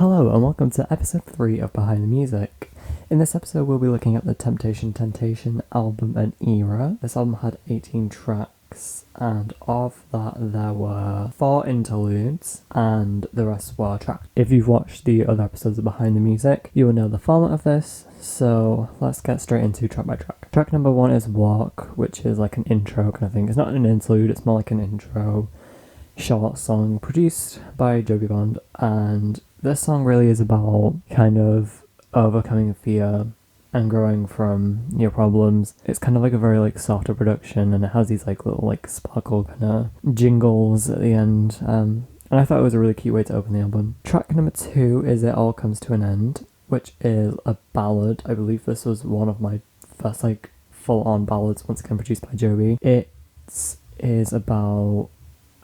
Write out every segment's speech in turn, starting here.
Hello and welcome to episode 3 of Behind the Music. In this episode we'll be looking at the Tentation album and era. This album had 18 tracks and of that there were 4 interludes and the rest were tracks. If you've watched the other episodes of Behind the Music, you will know the format of this, so let's get straight into track by track. Track number 1 is Walk, which is like an intro kind of thing. It's not an interlude, it's more like an intro short song produced by Joby Bond, and this song really is about kind of overcoming fear and growing from your problems. It's kind of like a very like softer production, and it has these like little like sparkle kind of jingles at the end, and I thought it was a really cute way to open the album. Track number 2 is It All Comes to an End, which is a ballad. I believe this was one of my first like full-on ballads, once again produced by Joby. It is about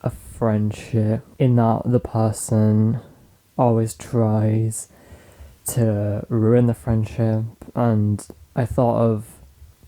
a friendship in that the person always tries to ruin the friendship, and I thought of,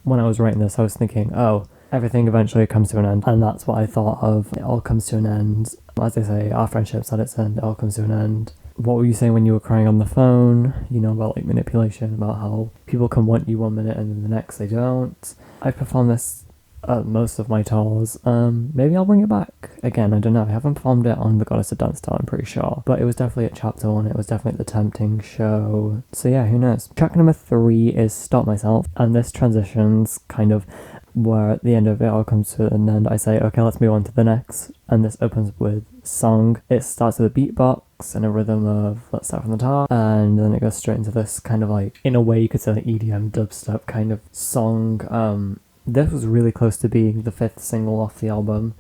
when I was writing this, I was thinking, oh, everything eventually comes to an end, and that's what I thought of. It all comes to an end. As they say, our friendship's at its end, it all comes to an end. What were you saying when you were crying on the phone? You know, about like manipulation, about how people can want you one minute and then the next they don't. I performed this at most of my tours. Maybe I'll bring it back again, I don't know. I haven't performed it on the Goddess of Dance tour, I'm pretty sure, but it was definitely at Chapter 1, it was definitely at the Tempting show, so yeah, who knows. Track number 3 is Stop Myself, and this transitions kind of where at the end of It All Comes to an End I say, okay, let's move on to the next, and this opens with Song. It starts with a beatbox and a rhythm of Let's Start from the Top, and then it goes straight into this kind of like, in a way you could say like EDM dubstep kind of song. This was really close to being the 5th single off the album,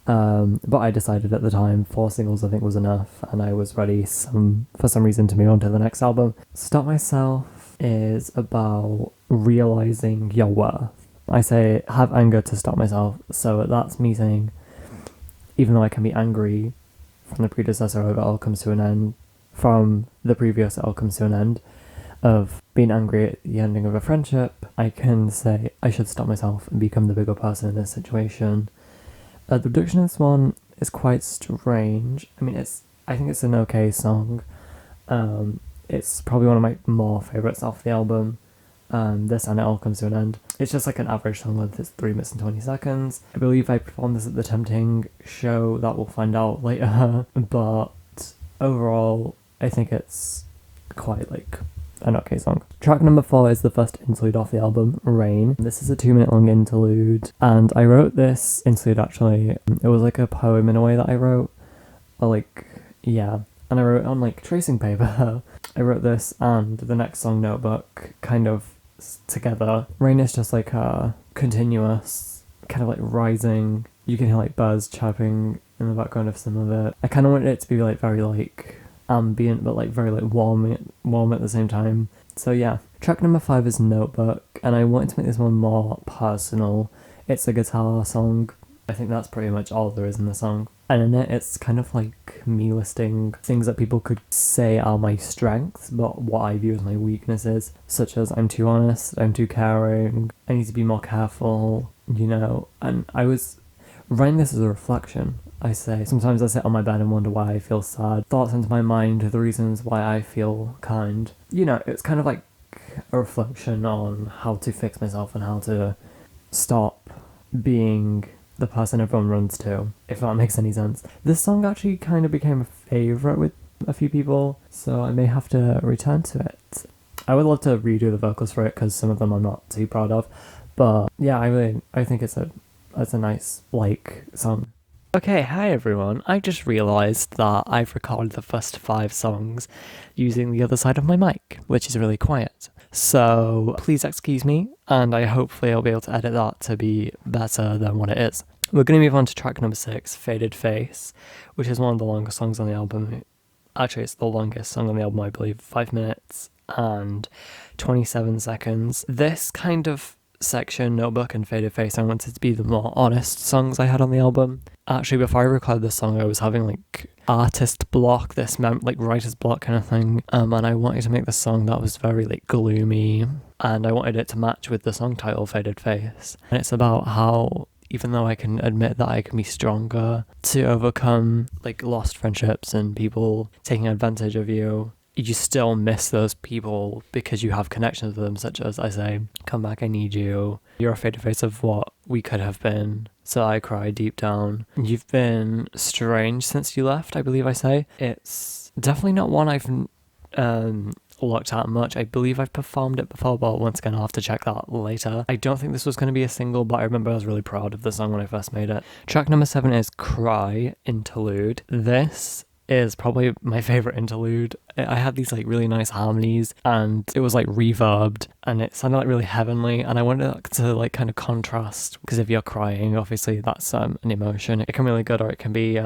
but I decided at the time 4 singles I think was enough, and I was ready for some reason to move on to the next album. Stop Myself is about realising your worth. I say have anger to stop myself, so that's me saying, even though I can be angry from the predecessor of It All Comes to an End, from the previous It All Comes to an End, of being angry at the ending of a friendship, I can say I should stop myself and become the bigger person in this situation. The production of this one is quite strange. I mean, I think it's an okay song. It's probably one of my more favourites off the album. This and It All Comes to an End. It's just like an average song length, it's 3 minutes and 20 seconds. I believe I performed this at the Tempting show, that we'll find out later, but overall I think it's quite like an okay song. Track number 4 is the first interlude off the album, Rain. This is a 2-minute long interlude, and I wrote this interlude actually, it was like a poem in a way that I wrote, or like, yeah, and I wrote it on like tracing paper. I wrote this and the next song, Notebook, kind of together. Rain is just like a continuous, kind of like rising, you can hear like birds chirping in the background of some of it. I kind of wanted it to be like very like ambient, but like very like warm at the same time. So yeah, track number 5 is Notebook, and I wanted to make this one more personal. It's a guitar song. I think that's pretty much all there is in the song, and in it it's kind of like me listing things that people could say are my strengths but what I view as my weaknesses, such as I'm too honest, I'm too caring, I need to be more careful, you know. And I was writing this as a reflection. I say, sometimes I sit on my bed and wonder why I feel sad. Thoughts into my mind, the reasons why I feel kind. You know, it's kind of like a reflection on how to fix myself and how to stop being the person everyone runs to, if that makes any sense. This song actually kind of became a favourite with a few people, so I may have to return to it. I would love to redo the vocals for it, because some of them I'm not too proud of, but yeah, I think it's a nice, like, song. Okay, hi everyone. I just realised that I've recorded the first 5 songs using the other side of my mic, which is really quiet. So please excuse me, and hopefully I'll be able to edit that to be better than what it is. We're going to move on to track number 6, Faded Face, which is one of the longest songs on the album. Actually, it's the longest song on the album, I believe, 5 minutes and 27 seconds. This kind of section, Notebook and Faded Face, I wanted to be the more honest songs I had on the album. Actually, before I recorded this song, I was having like artist block, like writer's block kind of thing, and I wanted to make this song that was very like gloomy, and I wanted it to match with the song title, Faded Face. And it's about how, even though I can admit that I can be stronger to overcome like lost friendships and people taking advantage of you, you still miss those people because you have connections with them, such as I say, Come Back, I Need You, You're a Faded Face of What We Could Have Been, So I Cry Deep Down. You've Been Strange Since You Left, I believe I say. It's definitely not one I've looked at much. I believe I've performed it before, but once again I'll have to check that later. I don't think this was going to be a single, but I remember I was really proud of the song when I first made it. Track number 7 is Cry Interlude. This is probably my favorite interlude. I had these like really nice harmonies and it was like reverbed and it sounded like really heavenly, and I wanted to like kind of contrast, because if you're crying, obviously that's an emotion. It can be really good or it can be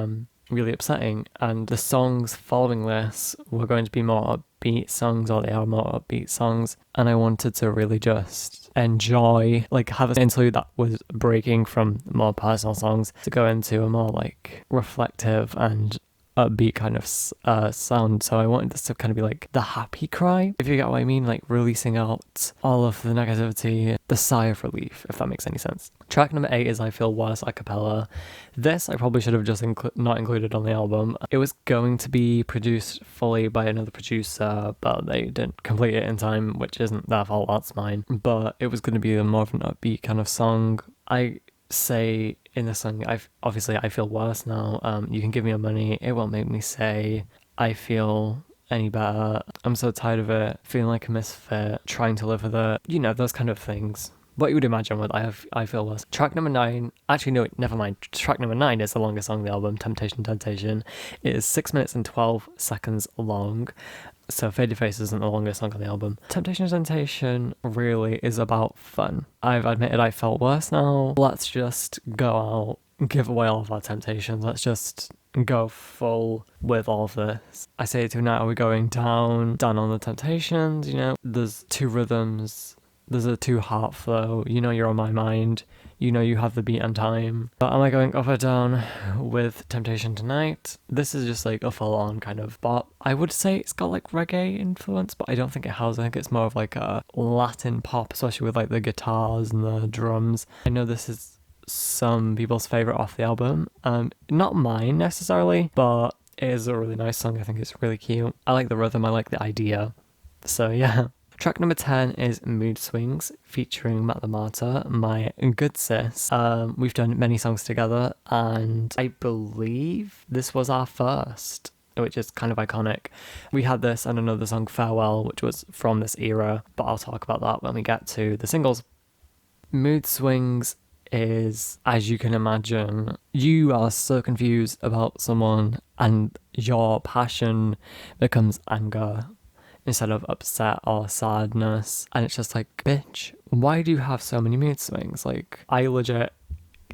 really upsetting, and the songs following this were going to be more upbeat songs, or they are more upbeat songs, and I wanted to really just enjoy, like have an interlude that was breaking from more personal songs to go into a more like reflective and upbeat kind of sound. So I wanted this to kind of be like the happy cry, if you get what I mean, like releasing out all of the negativity, the sigh of relief, if that makes any sense. Track number 8 is I Feel Worse a cappella. This I probably should have just not included on the album. It was going to be produced fully by another producer, but they didn't complete it in time, which isn't their fault, that's mine. But it was going to be a more of an upbeat kind of song. I say in the song, I feel worse now. You can give me your money, it won't make me say I feel any better. I'm so tired of it, feeling like a misfit, trying to live with it, you know, those kind of things. What you would imagine with I Feel Worse. Track number 9, actually no, never mind. Track number 9 is the longest song on the album, Temptation, Tentation. It is 6 minutes and 12 seconds long. So Faded Face isn't the longest song on the album. Temptation really is about fun. I've admitted I felt worse now. Let's just go out, give away all of our temptations. Let's just go full with all of this. I say tonight, are we going down on the temptations, you know? There's 2 rhythms. There's a 2 heart flow. You know you're on my mind. You know you have the beat and time. But am I going up or down with Temptation tonight? This is just like a full-on kind of bop. I would say it's got like reggae influence, but I don't think it has. I think it's more of like a Latin pop, especially with like the guitars and the drums. I know this is some people's favourite off the album. Not mine necessarily, but it is a really nice song. I think it's really cute. I like the rhythm, I like the idea. So yeah. Track number 10 is Mood Swings, featuring Matt the Martyr, my good sis. We've done many songs together, and I believe this was our first, which is kind of iconic. We had this and another song, Farewell, which was from this era, but I'll talk about that when we get to the singles. Mood Swings is, as you can imagine, you are so confused about someone and your passion becomes anger instead of upset or sadness, and it's just like, bitch, why do you have so many mood swings? Like, I legit,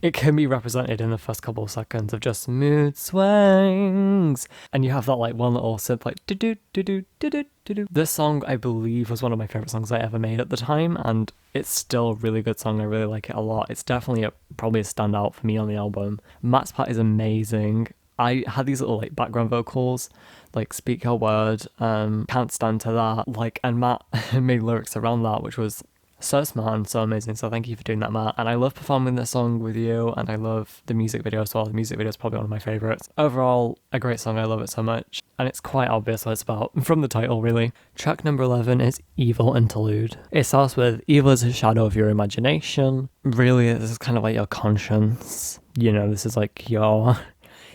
it can be represented in the first couple of seconds of just mood swings, and you have that like one little synth like do do do do do do do do. This song I believe was one of my favorite songs I ever made at the time, and it's still a really good song. I really like it a lot. It's definitely probably a standout for me on the album. Matt's part is amazing. I had these little like background vocals, like Speak Your Word, Can't Stand to That, like, and Matt made lyrics around that, which was so smart and so amazing. So thank you for doing that, Matt. And I love performing this song with you, and I love the music video as well. The music video is probably one of my favorites. Overall, a great song. I love it so much, and it's quite obvious what it's about from the title, really. Track number 11 is Evil Interlude. It starts with evil is a shadow of your imagination. Really, this is kind of like your conscience. You know, this is like your...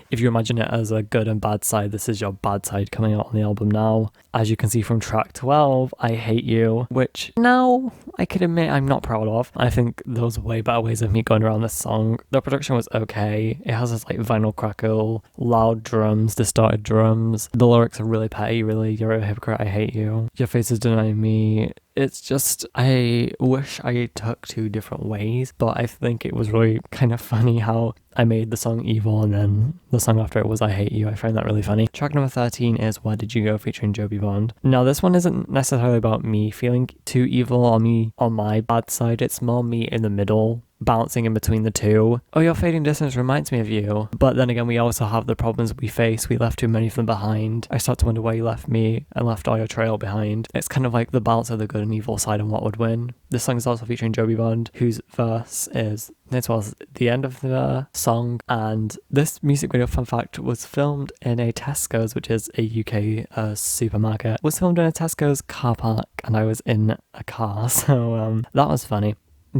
If you imagine it as a good and bad side, this is your bad side coming out on the album now. As you can see from track 12, I Hate You, which now I can admit I'm not proud of. I think there was way better ways of me going around this song. The production was okay. It has this like vinyl crackle, loud drums, distorted drums. The lyrics are really petty, really, you're a hypocrite, I hate you. Your face is denying me. It's just, I wish I took 2 different ways, but I think it was really kind of funny how I made the song Evil and then the song after it was I Hate You. I find that really funny. Track number 13 is Where Did You Go featuring Joby Bond. Now this one isn't necessarily about me feeling too evil or me on my bad side. It's more me in the middle bouncing in between the two. Oh, your fading distance reminds me of you. But then again, we also have the problems we face. We left too many of them behind. I start to wonder why you left me and left all your trail behind. It's kind of like the balance of the good and evil side and what would win. This song is also featuring Joby Bond, whose verse is towards the end of the song. And this music video, fun fact, was filmed in a Tesco's, which is a UK supermarket. It was filmed in a Tesco's car park, and I was in a car, so that was funny.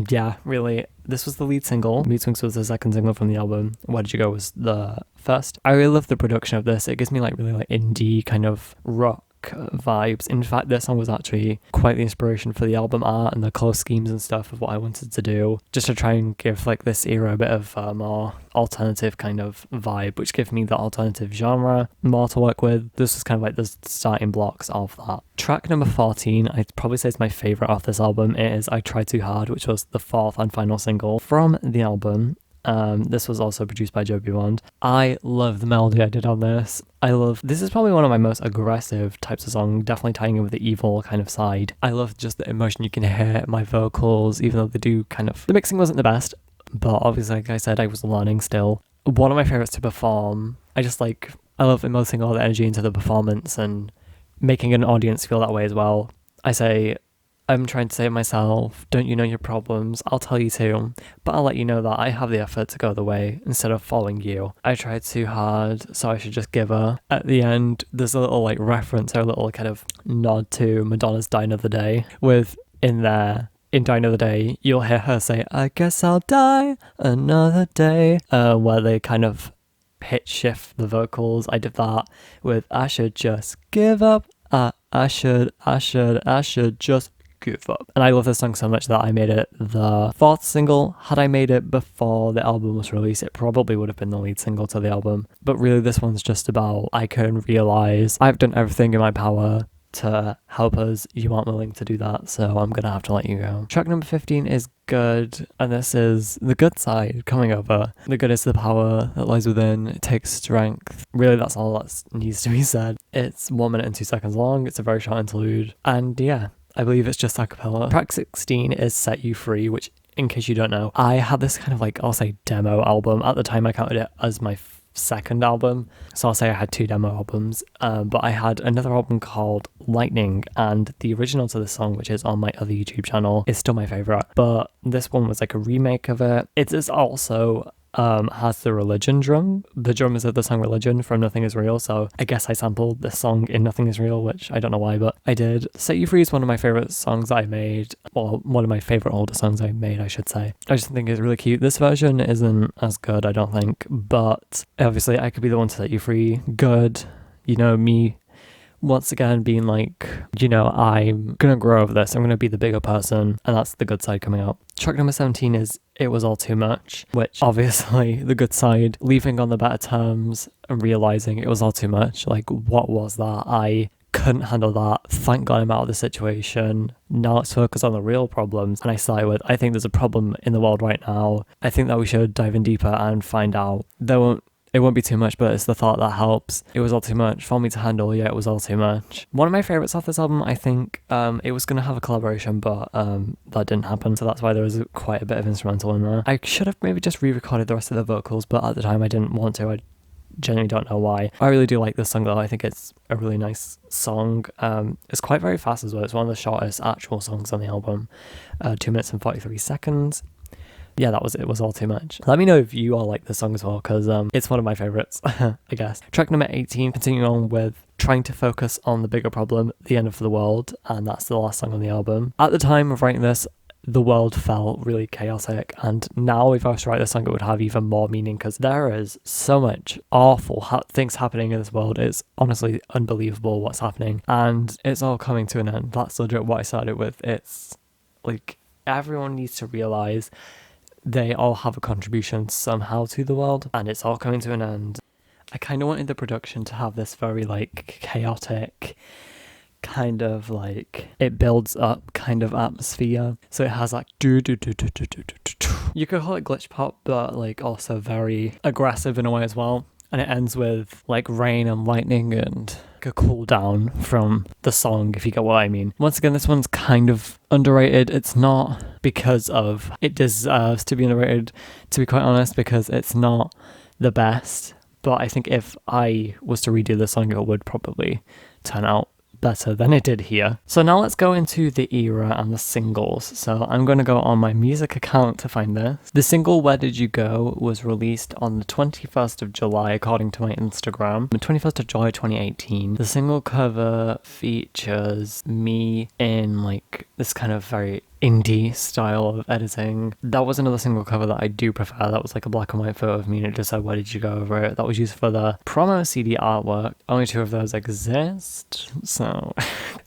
Yeah, really, this was the lead single. Mood Swings was the second single from the album. Where Did You Go was the first. I really love the production of this. It gives me like really like indie kind of rock vibes. In fact, this song was actually quite the inspiration for the album art and the colour schemes and stuff of what I wanted to do, just to try and give like this era a bit of more alternative kind of vibe, which gave me the alternative genre more to work with. This was kind of like the starting blocks of that. Track number 14, I'd probably say is my favourite off this album. It is I Tried Too Hard, which was the fourth and final single from the album. This was also produced by Joby Bond. I love the melody I did on this. This is probably one of my most aggressive types of song, definitely tying in with the evil kind of side. I love just the emotion you can hear, my vocals, even though the mixing wasn't the best, but obviously, like I said, I was learning still. One of my favourites to perform. I love immersing all the energy into the performance and making an audience feel that way as well. I'm trying to save myself, don't you know your problems? I'll tell you too, but I'll let you know that I have the effort to go the way instead of following you. I tried too hard, so I should just give her. At the end, there's a little like reference or a little kind of nod to Madonna's Die Another Day, in Die Another Day, you'll hear her say, I guess I'll die another day, where they kind of pitch shift the vocals. I did that with I should just give up, I should just give up. And I love this song so much that I made it the fourth single. Had I made it before the album was released, it probably would have been the lead single to the album. But really, this one's just about I can realize I've done everything in my power to help us. You aren't willing to do that, so I'm gonna have to let you go. Track number 15 is Good, and this is the good side coming over. The good is the power that lies within. It takes strength. Really, that's all that needs to be said. It's 1 minute and 2 seconds long. It's a very short interlude, and yeah, I believe it's just a cappella. Track 16 is Set You Free, which, in case you don't know, I had this kind of like, I'll say demo album. At the time, I counted it as my second album, so I'll say I had 2 demo albums, but I had another album called Lightning, and the original to the song, which is on my other YouTube channel, is still my favourite, but this one was like a remake of it. It is also has the Religion drum. The drum is of the song Religion from Nothing Is Real, so I guess I sampled this song in Nothing Is Real, which I don't know why, but I did. Set You Free is one of my favourite songs that I made, well, one of my favourite older songs I made, I should say. I just think it's really cute. This version isn't as good, I don't think, but obviously I could be the one to set you free. Good, you know, me once again being like, you know, I'm gonna grow over this, I'm gonna be the bigger person, and that's the good side coming out. Track number 17 is It Was All Too Much, which obviously the good side, leaving on the better terms and realising it was all too much. Like, what was that? I couldn't handle that. Thank God I'm out of the situation. Now let's focus on the real problems. And I started with, I think there's a problem in the world right now. I think that we should dive in deeper and find out. It won't be too much, but it's the thought that helps. It was all too much for me to handle. Yeah, it was all too much. One of my favourites off this album, I think, it was going to have a collaboration, but that didn't happen. So that's why there was quite a bit of instrumental in there. I should have maybe just re-recorded the rest of the vocals, but at the time I didn't want to. I genuinely don't know why. I really do like this song though. I think it's a really nice song. It's quite very fast as well. It's one of the shortest actual songs on the album. 2 minutes and 43 seconds. Yeah, It Was All Too Much. Let me know if you all like this song as well, because it's one of my favourites, I guess. Track number 18, continuing on with Trying to Focus on the Bigger Problem, The End of the World, and that's the last song on the album. At the time of writing this, the world felt really chaotic, and now if I was to write this song, it would have even more meaning, because there is so much awful things happening in this world. It's honestly unbelievable what's happening, and it's all coming to an end. That's legit what I started with. It's like, everyone needs to realise they all have a contribution somehow to the world, and it's all coming to an end. I kind of wanted the production to have this very like chaotic kind of like, it builds up kind of atmosphere. So it has like you could call it glitch pop, but like also very aggressive in a way as well. And it ends with like rain and lightning and a cool down from the song, if you get what I mean. Once again, this one's kind of underrated. It's not because of it deserves to be underrated, to be quite honest, because it's not the best. But I think if I was to redo the song, it would probably turn out better than it did here. So now let's go into the era and the singles. So I'm going to go on my music account to find this. The single Where Did You Go was released on the 21st of July according to my Instagram, the 21st of July 2018. The single cover features me in like this kind of very indie style of editing. That was another single cover that I do prefer. That was like a black and white photo of me and it just said Where Did You Go over it. That was used for the promo CD artwork. Only 2 of those exist, so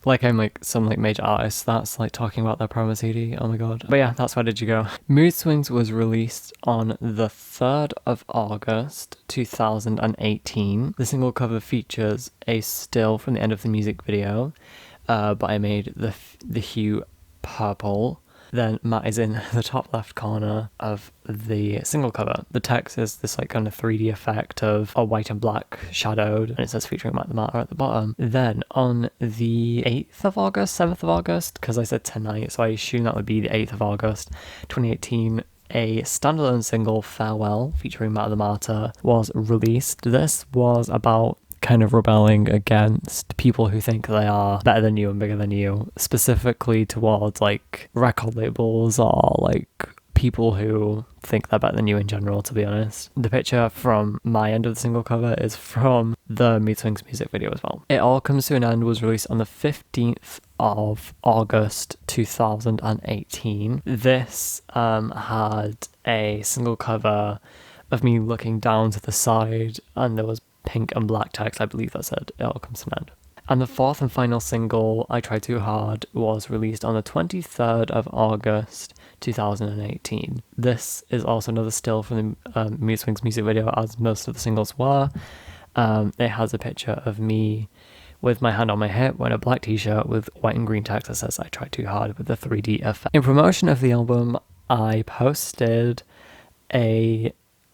like I'm like some like major artists that's like talking about their promo CD. Oh my god. But yeah, that's Where Did You Go. Mood Swings was released on the 3rd of August 2018. The single cover features a still from the end of the music video, but I made the hue purple. Then Matt is in the top left corner of the single cover. The text is this like kind of 3D effect of a white and black shadowed, and it says featuring Matt the Matter at the bottom. Then on the 8th of August, 7th of August, because I said tonight, so I assume that would be the 8th of August 2018, a standalone single, Farewell, featuring Matt the Martyr, was released. This was about kind of rebelling against people who think they are better than you and bigger than you, specifically towards like record labels or like people who think they're better than you in general, to be honest. The picture from my end of the single cover is from the Mood Swings music video as well. It All Comes to an End was released on the 15th of August 2018. This had a single cover of me looking down to the side, and there was pink and black text, I believe, that said It All Comes to an End. And the 4th and final single, I Tried Too Hard, was released on the 23rd of August 2018. This is also another still from the Mood Swings music video, as most of the singles were. It has a picture of me with my hand on my hip wearing a black t-shirt with white and green text that says I Tried Too Hard with the 3D effect. In promotion of the album, I posted a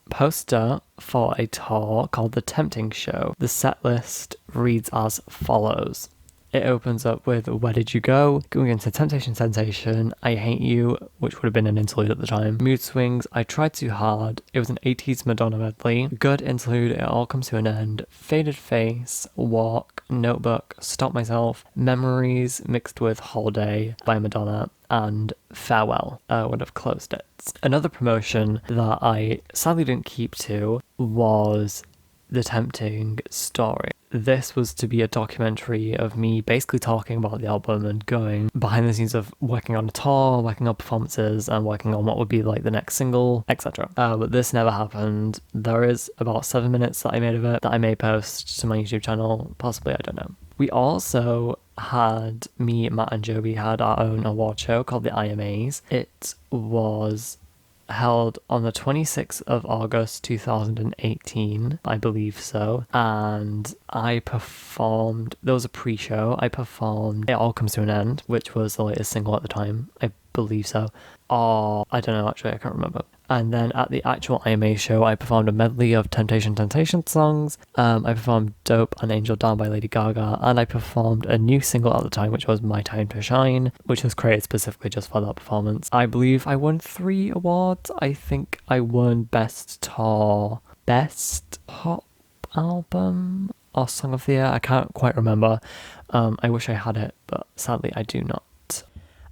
poster for a tour called The Tempting Show. The set list reads as follows. It opens up with Where Did You Go, going into Temptation, Tentation, I Hate You, which would have been an interlude at the time, Mood Swings, I Tried Too Hard, it was an 80s Madonna medley, Good Interlude, It All Comes to an End, Faded Face, Walk, Notebook, Stop Myself, Memories mixed with Holiday by Madonna, and Farewell would have closed it. Another promotion that I sadly didn't keep to was The Tempting Story. This was to be a documentary of me basically talking about the album and going behind the scenes of working on a tour, working on performances, and working on what would be like the next single, etc. But this never happened. There is about 7 minutes that I made of it that I may post to my YouTube channel, possibly, I don't know. We also had, me, Matt and Joby had our own award show called the IMAs. It was held on the 26th of August 2018, I believe so, and I performed, there was a pre-show, I performed It All Comes to an End, which was the latest single at the time, I believe so, or I don't know actually, I can't remember. And then at the actual IMA show, I performed a medley of Tentation songs. I performed Dope and Angel Down by Lady Gaga, and I performed a new single at the time, which was My Time to Shine, which was created specifically just for that performance. I believe I won 3 awards. I think I won Best Tour, Best Pop Album, or Song of the Year. I can't quite remember. I wish I had it, but sadly I do not.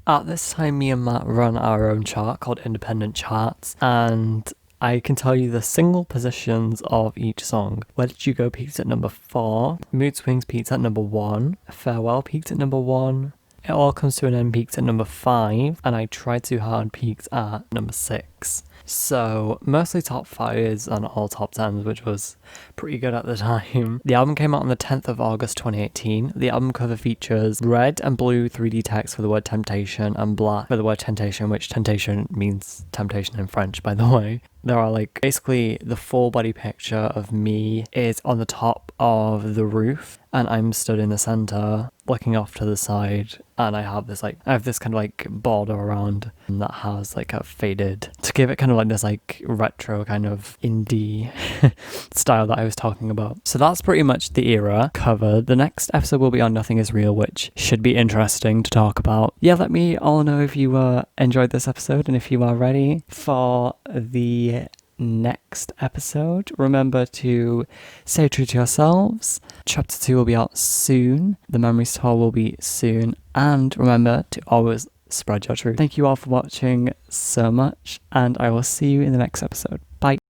At this time, me and Matt run our own chart called Independent Charts, and I can tell you the single positions of each song. Where Did You Go peaked at number 4, Mood Swings peaked at number 1, Farewell peaked at number 1, It All Comes to an End peaked at number 5, and I Tried Too Hard peaked at number 6. So, mostly top 5s and all top 10s, which was pretty good at the time. The album came out on the 10th of August 2018. The album cover features red and blue 3D text for the word temptation and black for the word temptation, which temptation means temptation in French, by the way. There are like, basically the full body picture of me is on the top of the roof, and I'm stood in the center looking off to the side, and I have this kind of like border around that has like a faded to give it kind of like this like retro kind of indie style that I was talking about. So that's pretty much the era covered. The next episode will be on Nothing Is Real, which should be interesting to talk about. Yeah, let me all know if you enjoyed this episode and if you are ready for the next episode. Remember to stay true to yourselves. Chapter 2 will be out soon. The Memories Tour will be soon. And remember to always spread your truth. Thank you all for watching so much, and I will see you in the next episode. Bye.